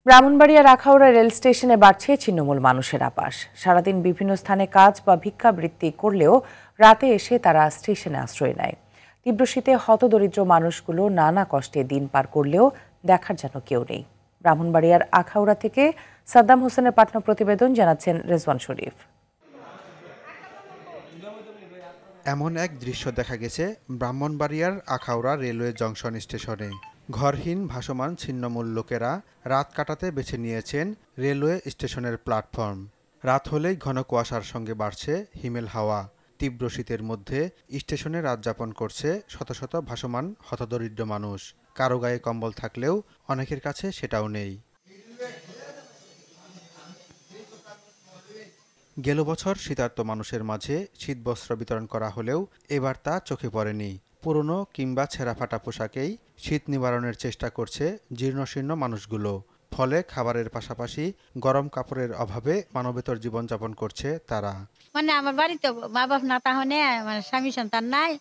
ব্রাহ্মণবাড়িয়ার আখাউড়া রেল স্টেশনে বাড়ছে ছিন্নমূল মানুষের আপাস। সারাদিন বিভিন্ন স্থানে কাজ বা ভিক্ষাবৃত্তি করলেও রাতে এসে তারা স্টেশনে আশ্রয় নেয়। তীব্র শীতে হতদরিদ্র মানুষগুলো নানা কষ্টে দিন পার করলেও দেখার যেন কেউ নেই। ব্রাহ্মণবাড়িয়ার আখাউড়া থেকে সাদ্দাম হোসেনের পাঠানো প্রতিবেদন জানাচ্ছেন রেজওয়ান শরীফ। এমন এক দৃশ্য দেখা গেছে ব্রাহ্মণবাড়িয়ার আখাউড়া রেলওয়ে জংশন স্টেশনে। ঘরহীন ভাসমান ছিন্নমূল লোকেরা রাত কাটাতে বেছে নিয়েছেন রেলওয়ে স্টেশনের প্ল্যাটফর্ম। রাত হলেই ঘন কুয়াশার সঙ্গে বাড়ছে হিমেল হাওয়া। তীব্র শীতের মধ্যে স্টেশনে রাত যাপন করছে শত শত ভাসমান হতদরিদ্র মানুষ। কারো গায়ে কম্বল থাকলেও অনেকের কাছে সেটাও নেই। গেল বছর শীতার্ত মানুষের মাঝে শীতবস্ত্র বিতরণ করা হলেও এবার তা চোখে পড়েনি। পুরনো কিংবা ছেঁড়াফাটা পোশাকেই শীত নিবারণের চেষ্টা করছে জীর্ণশীর্ণ মানুষগুলো। ফলে খাবারের পাশাপাশি গরম কাপড়ের অভাবে মানবেতর জীবনযাপন করছে তারা। আমার বাড়িতে মা বাপ না তাহলে স্বামী সন্তান নাই।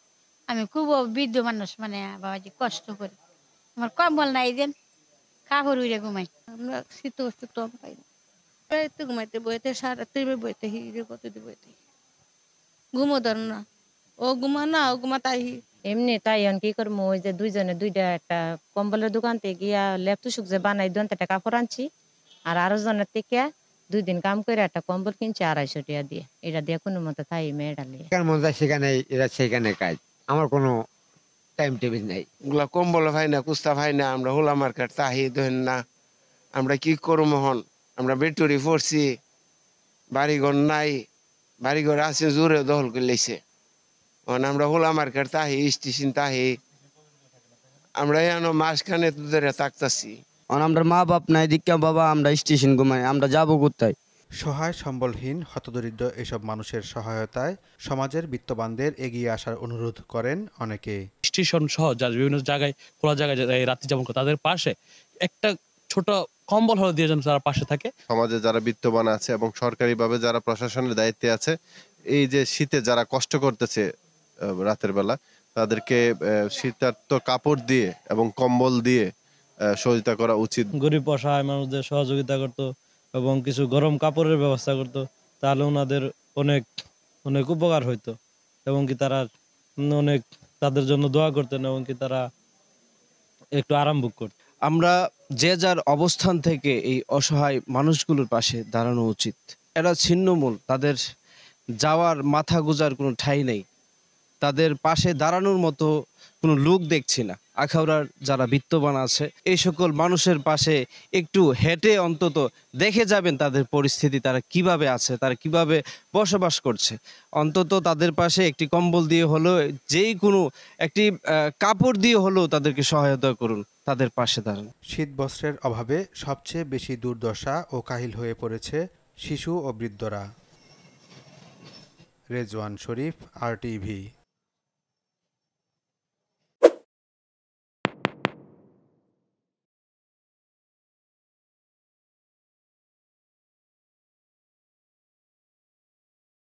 আমি খুব বৃদ্ধ মানুষ, বাবাজি কষ্ট করি। আমার কম্বল নাই, দেন কাপড় উড়ে ঘুমাই। আমরা শীত বস্তু কম পাই না। বাড়িতে ঘুমাইতে বইতে সারা বইতে হিরে কত বইতে ঘুমো ধর না। ও ঘুমা না, ও ঘুমা তাই এমনি তাই কি করবো, ওই যে দুইজনে দুইটা একটা কম্বলের দোকান থেকে গিয়া লেপটুসুক যে বানাই দোকান থেকে কাপড় আনছি। আর আরো জনের থেকে 2 দিন কাম করে একটা কম্বল কিনছি 250 টাকা দিয়ে। এটা দিয়ে কোনো মতো তাই মেয়েটা নিয়ে মন যায় সেখানে এরা সেখানে কাজ। আমার কোনো টাইম টেবিল নেই। ওগুলা কম্বল ভাই না, কুস্তা ভাই না, আমরা হোলা মার্কেট তাহি ধরেন না। আমরা কি করবো মোহন? আমরা বেটুরি পড়ছি, বাড়িঘর নাই, বাড়িঘর আছে জোরে দখল করে লেছে। আমরা হোলা মার্কেট তাহি স্টেশন তাহি আমরা এনো মাঝখানে ধরে থাকতাছি। আমরা মা বাপ নাই, দীক্ষা বাবা, আমরা স্টেশন ঘুমাই, আমরা যাবো কোথায়? সহায় সম্বলহীন হতদরিদ্র এসব মানুষের সহায়তায় সমাজের বিত্তবানদের এগিয়ে আসার অনুরোধ করেন অনেকে। স্টেশন সহ যারা বিভিন্ন জায়গায় খোলা জায়গায় রাত্রি যাপন করে তাদের পাশে একটা ছোট কম্বল হলে দিয়ে যেন তারা পাশে থাকে। সমাজে যারা বিত্তবান আছে এবং সরকারিভাবে যারা প্রশাসনের দায়িত্বে আছে, এই যে শীতে যারা কষ্ট করতেছে রাতের বেলা, তাদেরকে শীতার্ত কাপড় দিয়ে এবং কম্বল দিয়ে সহযোগিতা করা উচিত। গরিব অসহায় মানুষদের সহযোগিতা করত এবং কিছু গরম কাপড়ের ব্যবস্থা করত, তাহলে ওনাদের অনেক অনেক উপকার হইতো এবং কি তারা অনেক তাদের জন্য দোয়া করতেন এবং কি তারা একটু আরাম ভোগ করত। আমরা যে যার অবস্থান থেকে এই অসহায় মানুষগুলোর পাশে দাঁড়ানো উচিত। এরা ছিন্নমূল, তাদের যাওয়ার মাথা গোজার কোনো ঠাঁই নেই। তাদের পাশে দাঁড়ানোর মতো কোনো লোক দেখছি না। আখাউড়ার যারা বিত্তবান আছে এই সকল মানুষের পাশে একটু হেঁটে অন্তত দেখে যাবেন তাদের পরিস্থিতি, তারা কিভাবে আছে, তারা কিভাবে বসবাস করছে। অন্তত তাদের পাশে একটি কম্বল দিয়ে হলেও, যেই কোনো একটি কাপড় দিয়ে হলেও তাদেরকে সহায়তা করুন, তাদের পাশে দাঁড়ান। শীতবস্ত্রের অভাবে সবচেয়ে বেশি দুর্দশা ও কাহিল হয়ে পড়েছে শিশু ও বৃদ্ধরা। রেজওয়ান শরীফ, RTV।